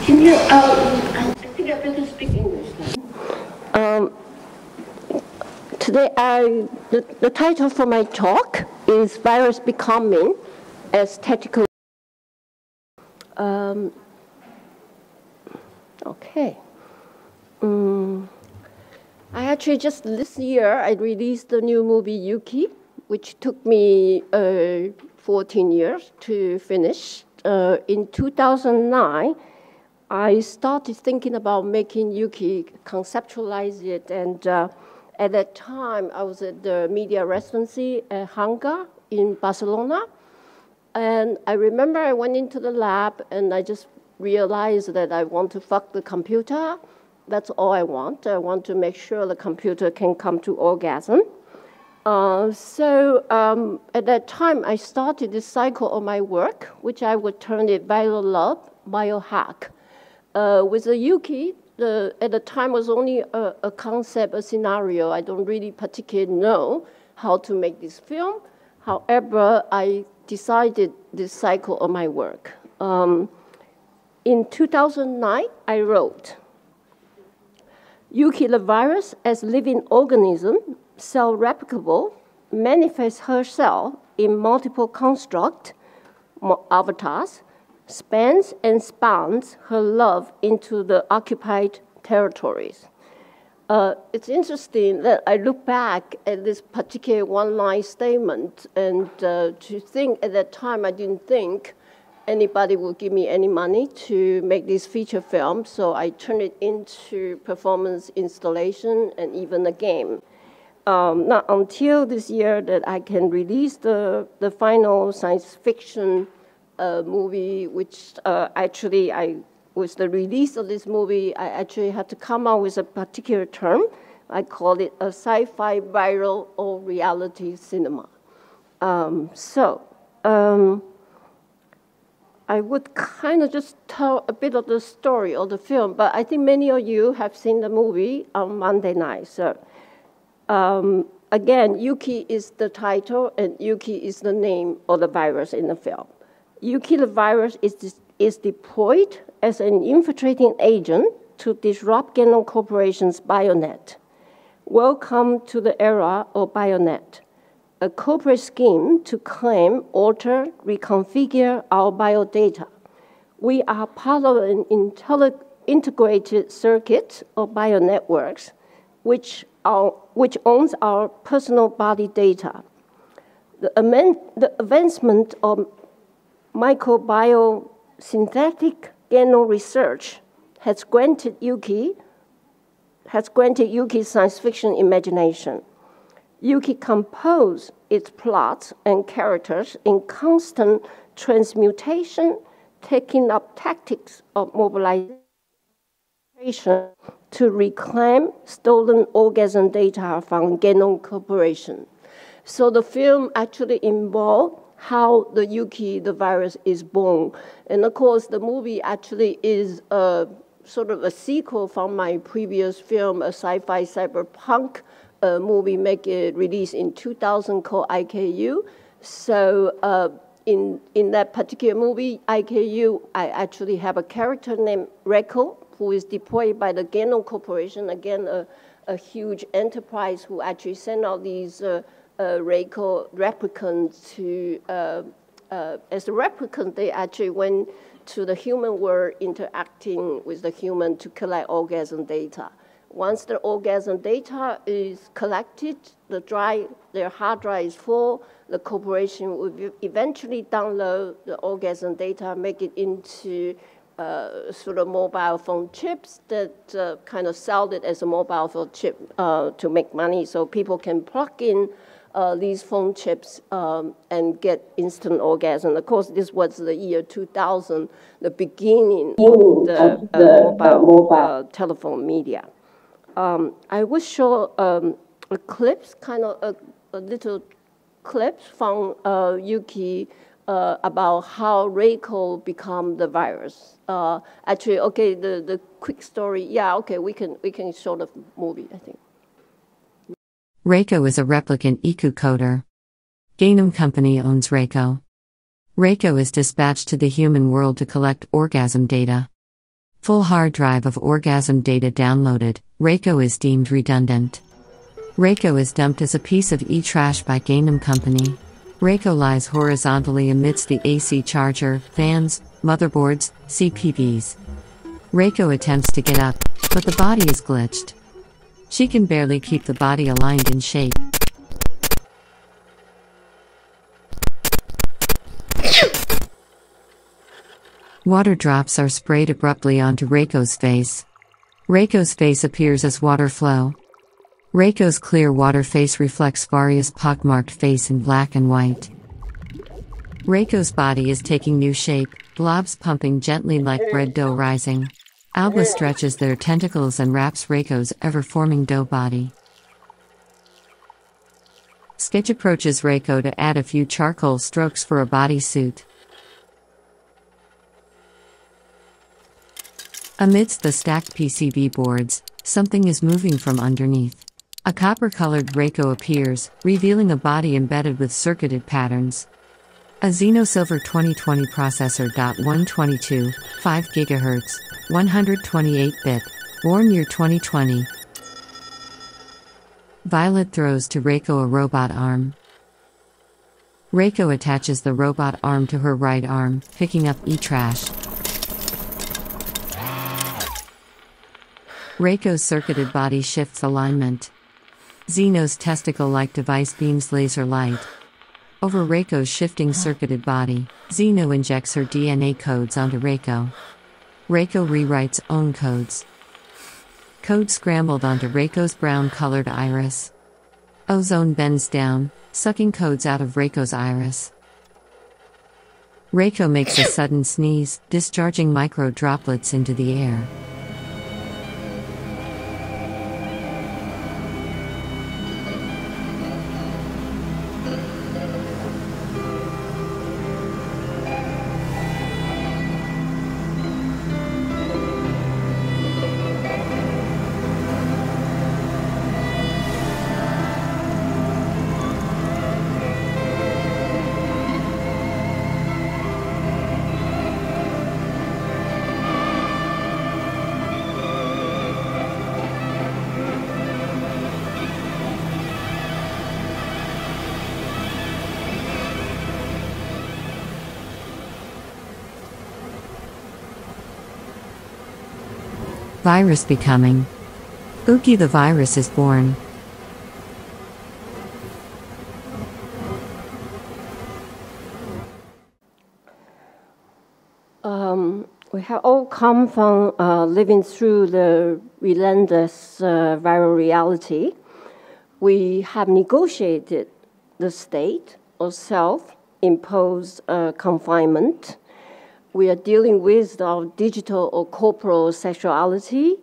Can you, I think I better speak English now. Today, the title for my talk is Virus Becoming Aesthetical. Okay. I actually just this year, I released the new movie Yuki, which took me 14 years to finish. In 2009, I started thinking about making Yuki, conceptualize it, and at that time, I was at the media residency at Hanga in Barcelona. And I remember I went into the lab and I just realized that I want to fuck the computer. That's all I want. I want to make sure the computer can come to orgasm. So at that time, I started this cycle of my work, which I would term it viral love, biohack. With the Yuki, at the time was only a concept, a scenario. I don't really particularly know how to make this film. However, I decided this cycle of my work. In 2009, I wrote, Yuki the virus as living organism, self-replicable, manifests herself in multiple construct, avatars, spans and spans her love into the occupied territories. It's interesting that I look back at this particular one-line statement and to think at that time I didn't think anybody would give me any money to make this feature film, so I turned it into performance installation and even a game. Not until this year that I can release the final science fiction movie, which actually with the release of this movie, I actually had to come up with a particular term. I call it a sci-fi viral or reality cinema. I would kind of just tell a bit of the story of the film, but I think many of you have seen the movie on Monday night. So again, Yuki is the title, and Yuki is the name of the virus in the film. Yuki the virus is deployed as an infiltrating agent to disrupt Genome Corporation's BioNet. Welcome to the era of BioNet, a corporate scheme to claim, alter, reconfigure our biodata. We are part of an integrated circuit of bionetworks, which owns our personal body data. The advancement of microbiosynthetic genome research has granted Yuki science fiction imagination. Yuki composed its plots and characters in constant transmutation, taking up tactics of mobilization to reclaim stolen orgasm data from Genome Corporation. So the film actually involved how the Yuki, the virus, is born. And of course, the movie actually is sort of a sequel from my previous film, a sci-fi cyberpunk movie released in 2000 called IKU. So in that particular movie, IKU, I actually have a character named Reiko, who is deployed by the Genome Corporation, again, a huge enterprise who actually sent out these Reiko replicants to, as a replicant, they actually went to the human world interacting with the human to collect orgasm data. Once the orgasm data is collected, their hard drive is full, the corporation will eventually download the orgasm data, make it into sort of mobile phone chips that kind of sell it as a mobile phone chip to make money so people can plug in these phone chips and get instant orgasm. Of course, this was the year 2000, the beginning of the mobile telephone media. I will show a clips, kind of a little clips from Yuki about how Reiko become the virus. Actually, okay, the quick story. Yeah, okay, we can show the movie, I think. Reiko is a replicant IQ coder. Genome Company owns Reiko. Reiko is dispatched to the human world to collect orgasm data. Full hard drive of orgasm data downloaded. Reiko is deemed redundant. Reiko is dumped as a piece of e-trash by Gangnam Company. Reiko lies horizontally amidst the AC charger, fans, motherboards, CPVs. Reiko attempts to get up, but the body is glitched. She can barely keep the body aligned in shape. Water drops are sprayed abruptly onto Reiko's face. Reiko's face appears as water flow. Reiko's clear water face reflects Varia's pockmarked face in black and white. Reiko's body is taking new shape, blobs pumping gently like bread dough rising. Alba stretches their tentacles and wraps Reiko's ever-forming dough body. Sketch approaches Reiko to add a few charcoal strokes for a bodysuit. Amidst the stacked PCB boards, something is moving from underneath. A copper-colored Reiko appears, revealing a body embedded with circuited patterns. A Xenosilver 2020 processor. 122, 5 GHz, 128-bit, born year 2020. Violet throws to Reiko a robot arm. Reiko attaches the robot arm to her right arm, picking up e-trash. Reiko's circuited body shifts alignment. Xeno's testicle-like device beams laser light. Over Reiko's shifting circuited body, Xeno injects her DNA codes onto Reiko. Reiko rewrites own codes. Code scrambled onto Reiko's brown-colored iris. Ozone bends down, sucking codes out of Reiko's iris. Reiko makes a sudden sneeze, discharging micro droplets into the air. Virus becoming. Uki the virus is born. We have all come from living through the relentless viral reality. We have negotiated the state or self-imposed confinement. We are dealing with our digital or corporal sexuality,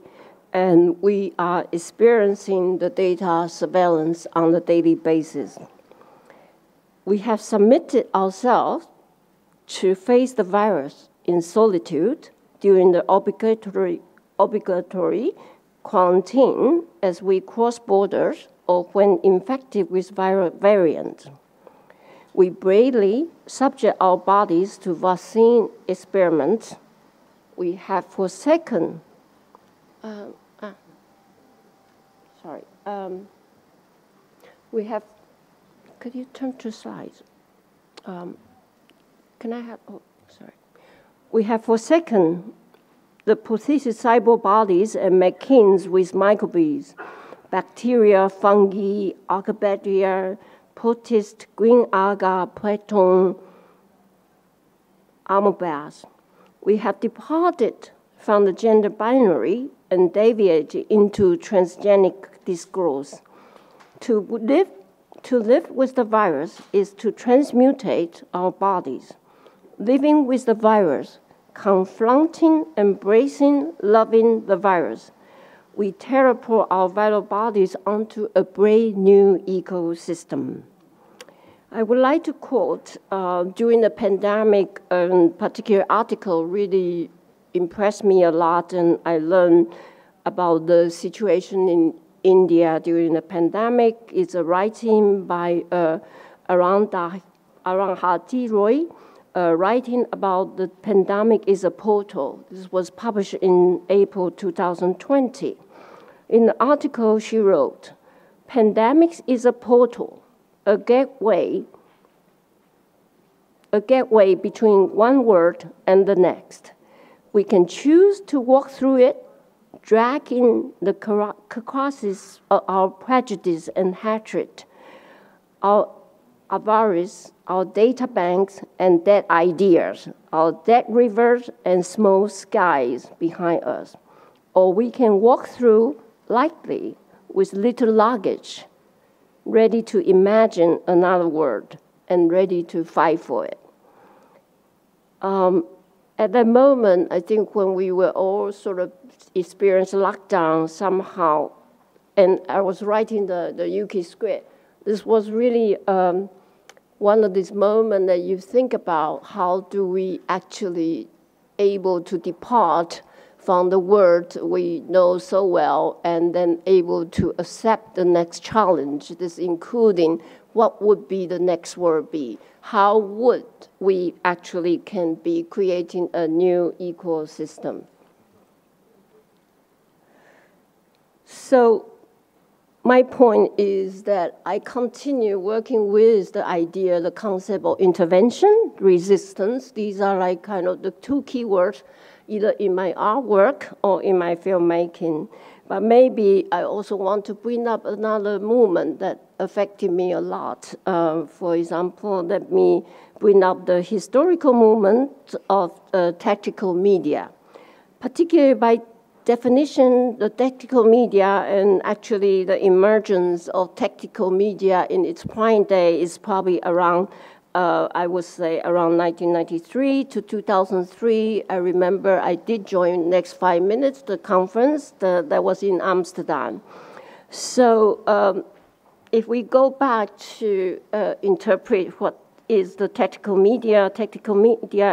and we are experiencing the data surveillance on a daily basis. We have submitted ourselves to face the virus in solitude during the obligatory quarantine as we cross borders or when infected with viral variants. We bravely subject our bodies to vaccine experiments. We have forsaken, could you turn to slides? We have forsaken the prosthetic cyborg bodies and made kins with microbes, bacteria, fungi, archaebacteria, protist, green alga, plankton, amoebas. We have departed from the gender binary and deviated into transgenic discourse. To live with the virus is to transmutate our bodies. Living with the virus, confronting, embracing, loving the virus. We teleport our vital bodies onto a brand new ecosystem. I would like to quote, during the pandemic, a particular article really impressed me a lot, and I learned about the situation in India during the pandemic. It's a writing by Arundhati Roy, writing about the pandemic is a portal. This was published in April 2020. In the article, she wrote, "Pandemics is a portal, a gateway between one world and the next. We can choose to walk through it, drag in the carcasses of our prejudice and hatred, our avarice, our data banks and dead ideas, our dead rivers and small skies behind us. Or we can walk through lightly with little luggage, ready to imagine another world and ready to fight for it." At that moment, I think when we were all sort of experiencing lockdown somehow, and I was writing the Yuki script, this was really one of these moments that you think about how do we actually able to depart from the world we know so well and then able to accept the next challenge, this including what would be the next world be? How would we actually can be creating a new ecosystem? So my point is that I continue working with the idea, the concept of intervention, resistance. These are like kind of the two keywords, either in my artwork or in my filmmaking. But maybe I also want to bring up another movement that affected me a lot. For example, let me bring up the historical movement of tactical media. Particularly by definition, the tactical media and actually the emergence of tactical media in its prime day is probably around, I would say, around 1993 to 2003. I remember I did join Next 5 Minutes, the conference that was in Amsterdam. So if we go back to interpret what is the tactical media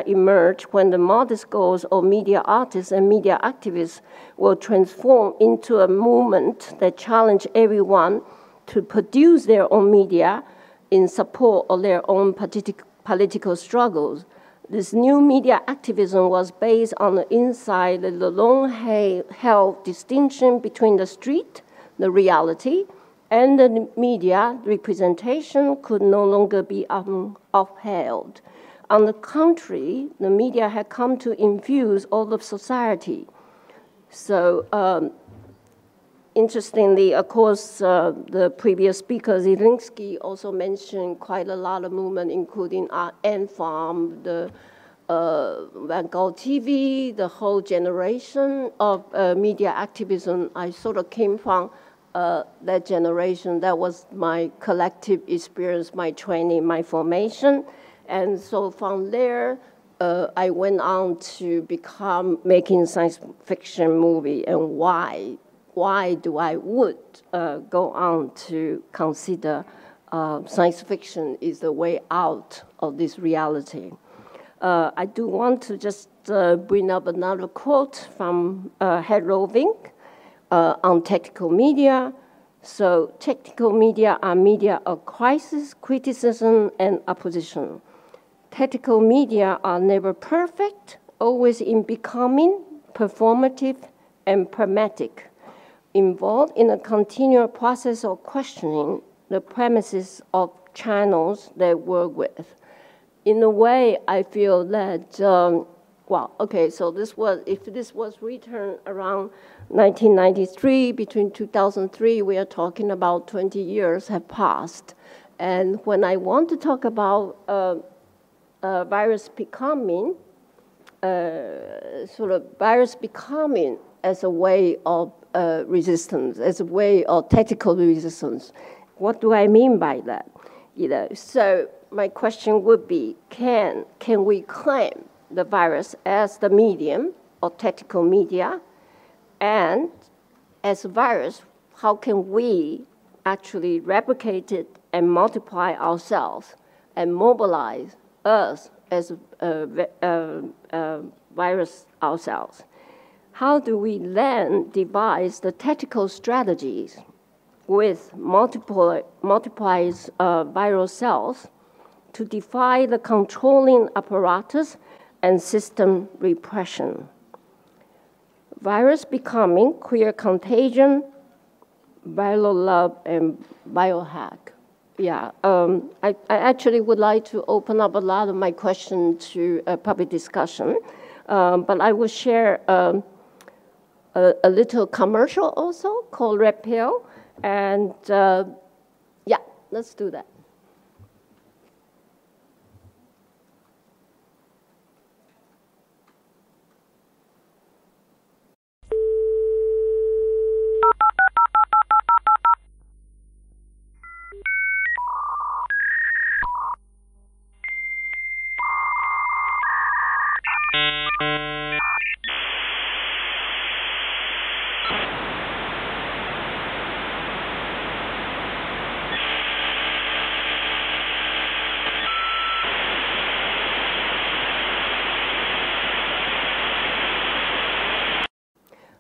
emerged when the modest goals of media artists and media activists will transform into a movement that challenge everyone to produce their own media in support of their own political struggles. This new media activism was based on the insight that the long-held distinction between the street, the reality, and the media representation could no longer be upheld. On the contrary, the media had come to infuse all of society. So interestingly, of course, the previous speaker, Zielinski, also mentioned quite a lot of movement, including Ant Farm, the Van Gogh TV, the whole generation of media activism. I sort of came from that generation. That was my collective experience, my training, my formation. And so from there, I went on to become making science fiction movie. And why do I would go on to consider science fiction is the way out of this reality. I do want to just bring up another quote from Head Roving on tactical media. So tactical media are media of crisis, criticism, and opposition. Tactical media are never perfect, always in becoming, performative, and pragmatic, involved in a continual process of questioning the premises of channels they work with. In a way, I feel that, so if this was written around 1993, between 2003, we are talking about 20 years have passed. And when I want to talk about virus becoming, virus becoming as a way of resistance, as a way of tactical resistance, what do I mean by that? So my question would be, can we claim the virus as the medium of tactical media? And as a virus, how can we actually replicate it and multiply ourselves and mobilize us as a virus ourselves? How do we then devise the tactical strategies with multiplies viral cells to defy the controlling apparatus and system repression. Virus becoming queer contagion, viral love, and biohack. Yeah, I actually would like to open up a lot of my questions to a public discussion, but I will share a little commercial also called Red Pill, and yeah, let's do that.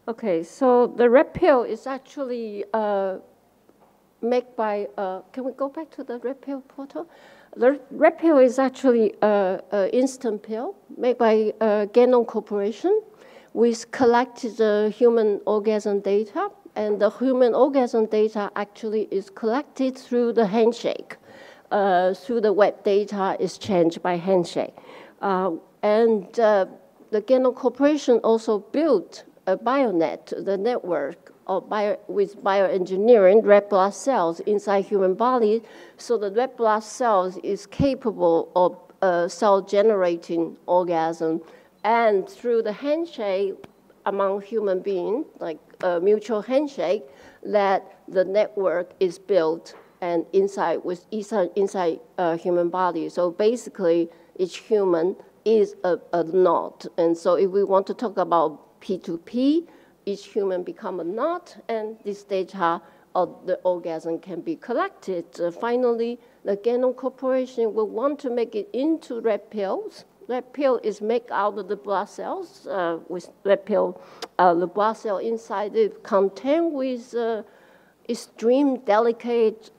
Okay, so the Red Pill is actually made by, can we go back to the Red Pill portal? The Red Pill is actually an instant pill made by Genom Corporation. We collected the human orgasm data, and the human orgasm data actually is collected through the handshake, through the web data exchange by handshake. And the Genom Corporation also built a bionet, the network of with bioengineering red blood cells inside human body, so the red blood cells is capable of cell-generating orgasm, and through the handshake among human beings, like a mutual handshake, that the network is built and inside human body. So basically, each human is a knot, and so if we want to talk about P2P, each human become a knot, and this data of the orgasm can be collected. Finally, the Genom Corporation will want to make it into red pills. Red pill is made out of the blood cells. With red pill, the blood cell inside it contain with extreme delicate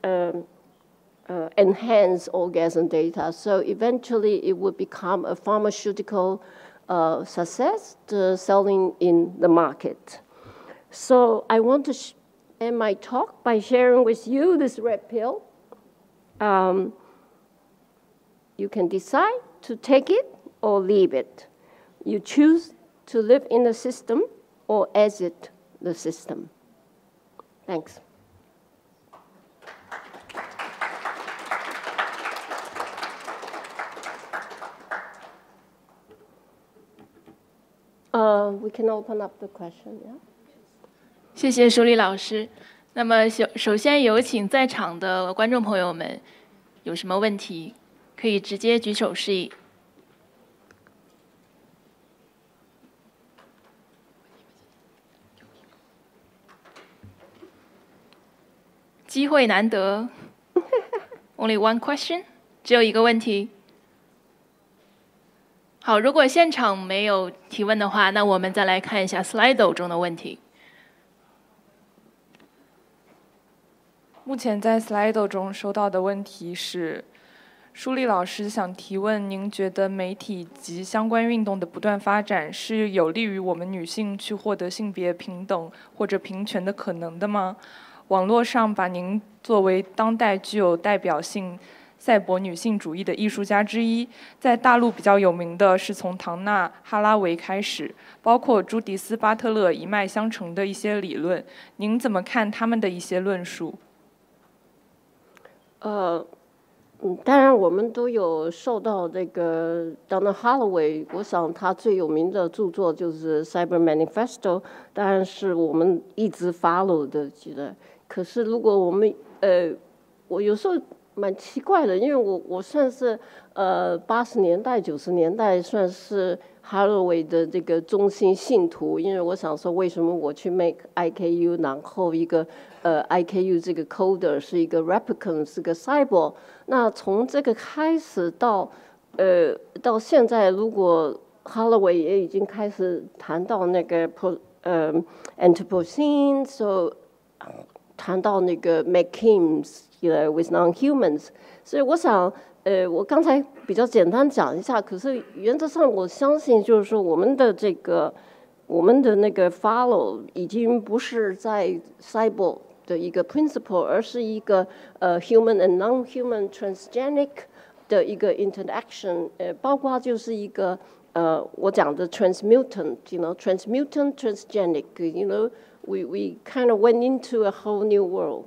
enhanced orgasm data. So eventually, it would become a pharmaceutical success selling in the market. So I want to end my talk by sharing with you this red pill. You can decide to take it or leave it. You choose to live in the system or exit the system. Thanks. We can open up the question, yeah? 谢谢舒丽老师。那么首先有请在场的观众朋友们，有什么问题可以直接举手示意。机会难得 ，Only one question， 只有一个问题。好，如果现场没有提问的话，那我们再来看一下 Slido 中的问题。目前在 Slido 中收到的问题是，舒丽老师想提问：您觉得媒体及相关运动的不断发展是有利于我们女性去获得性别平等或者平权的可能的吗？网络上把您作为当代具有代表性赛博女性主义的艺术家之一，在大陆比较有名的是从唐纳·哈拉维开始，包括朱迪斯·巴特勒一脉相承的一些理论，您怎么看他们的一些论述？当然我们都有受到这个 Donna Haraway， 我想他最有名的著作就是《Cyber Manifesto》，当然是我们一直 follow 的，记得。可是如果我们我有时候蛮奇怪的，因为我算是80年代90年代算是 Haraway 的这个忠心信徒，因为我想说为什么我去 make IKU， 然后一个IKU 这个 coder 是一个 replicant， 是个 cyborg。那从这个开始到现在，如果 Haraway 也已经开始谈到那个Anthropocene， so 谈到那个 McKims，with non-humans， 所以我想我刚才比较简单讲一下，可是原则上我相信就是说我们的那个 follow 已经不是在 cyborg 的一个 principle， 而是一个human and non-human transgenic 的一个 interaction， 包括就是一个我讲的 transmutant， transmutant transgenic， we kind of went into a whole new world。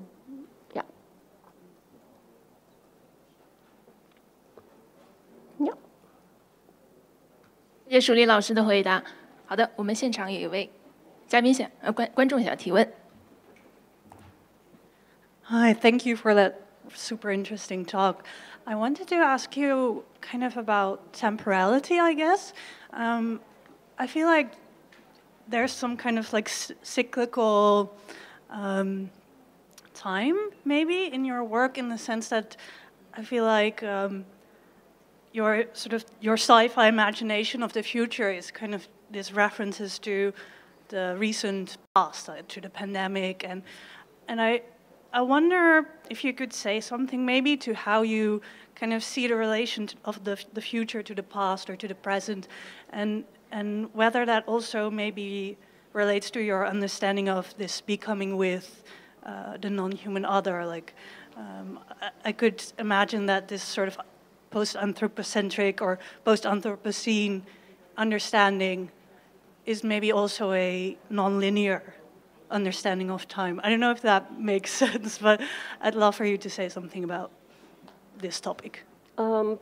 谢谢舒丽老师的回答。好的，我们现场有一位嘉宾观众想提问。Hi, thank you for that super interesting talk. I wanted to ask you kind of about temporality, I guess. I feel like there's some kind of like cyclical time maybe in your work, in the sense that I feel like your sci-fi imagination of the future is kind of these references to the recent past, to the pandemic, and I wonder if you could say something maybe to how you kind of see the relation of the future to the past or to the present, and whether that also maybe relates to your understanding of this becoming with the non-human other. Like, I could imagine that this sort of post-anthropocentric or post-Anthropocene understanding is maybe also a non-linear understanding of time. I don't know if that makes sense, but I'd love for you to say something about this topic.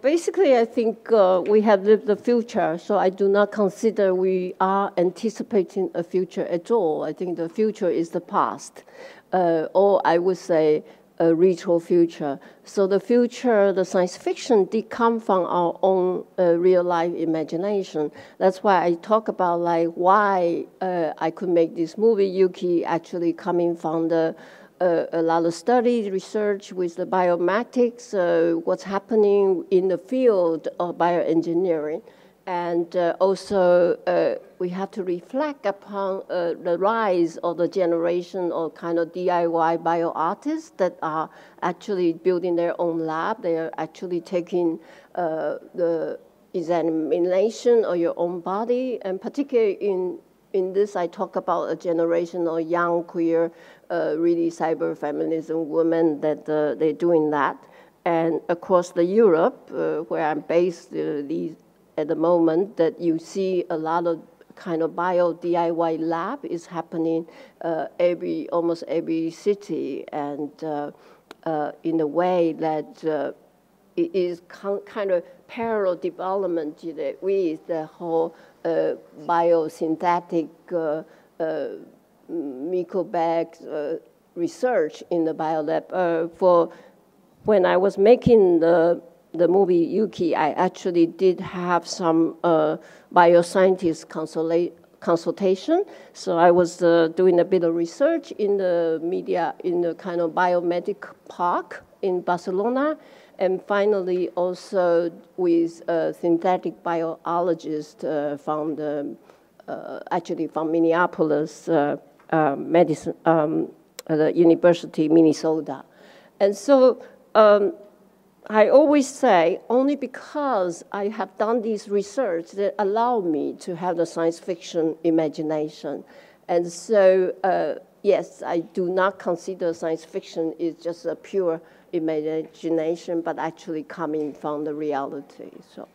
Basically, I think we have lived the future, so I do not consider we are anticipating a future at all. I think the future is the past, or I would say a retro future. So the future, the science fiction did come from our own real life imagination. That's why I talk about like why I could make this movie, Yuki, actually coming from a lot of studies, research with the biomatics, what's happening in the field of bioengineering. And also, we have to reflect upon the rise of the generation of kind of DIY bio artists that are actually building their own lab. They are actually taking the examination of your own body. And particularly in this, I talk about a generation of young, queer, really cyber feminism women that they're doing that. And across the Europe, where I'm based, at the moment, that you see a lot of kind of bio DIY lab is happening almost every city, and in a way that it is kind of parallel development with the whole biosynthetic microbags research in the biolab. For when I was making the movie Yuki, I actually did have some bioscientist consultation. So I was doing a bit of research in the media, in the kind of biomedic park in Barcelona, and finally also with a synthetic biologist from actually from Minneapolis medicine, the University of Minnesota. And so I always say, only because I have done this research that allow me to have the science fiction imagination. And so, yes, I do not consider science fiction is just a pure imagination, but actually coming from the reality. So.